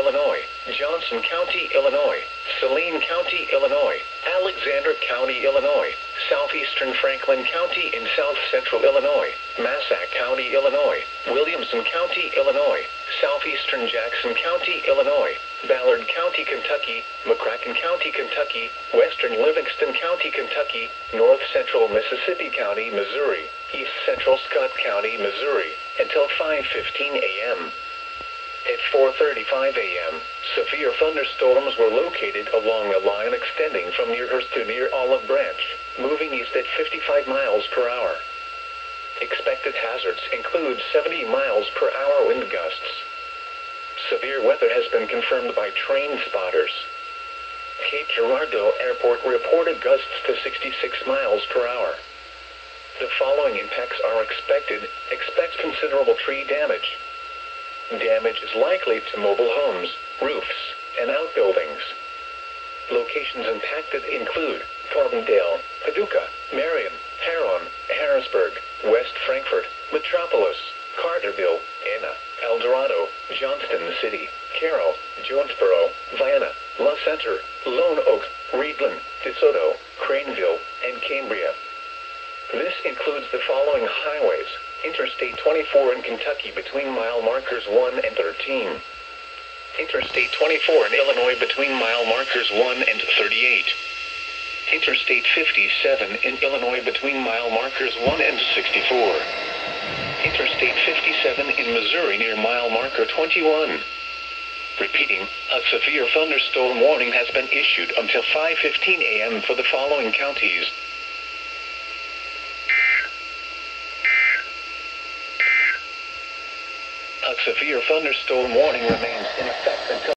Illinois, Johnson County, Illinois, Saline County, Illinois, Alexander County, Illinois, southeastern Franklin County in south-central Illinois, Massac County, Illinois, Williamson County, Illinois, southeastern Jackson County, Illinois, Ballard County, Kentucky, McCracken County, Kentucky, western Livingston County, Kentucky, north-central Mississippi County, Missouri, east-central Scott County, Missouri, until 5:15 a.m. At 4:35 a.m., severe thunderstorms were located along a line extending from near Hearst to near Olive Branch, moving east at 55 miles per hour. Expected hazards include 70 miles per hour wind gusts. Severe weather has been confirmed by train spotters. Cape Girardeau Airport reported gusts to 66 miles per hour. The following impacts are expected. Expect considerable tree damage. Damage is likely to mobile homes, roofs, and outbuildings. Locations impacted include Carbondale, Paducah, Marion, Huron, Harrisburg, West Frankfort, Metropolis, Carterville, Anna, El Dorado, Johnston City, Carroll, Jonesboro, Vienna, La Center, Lone Oak, Reedland, DeSoto, Craneville, and Cambria. This includes the following highways: Interstate 24 in Kentucky between mile markers 1 and 13. Interstate 24 in Illinois between mile markers 1 and 38. Interstate 57 in Illinois between mile markers 1 and 64. Interstate 57 in Missouri near mile marker 21. Repeating, a severe thunderstorm warning has been issued until 5:15 a.m. for the following counties: a severe thunderstorm warning remains in effect until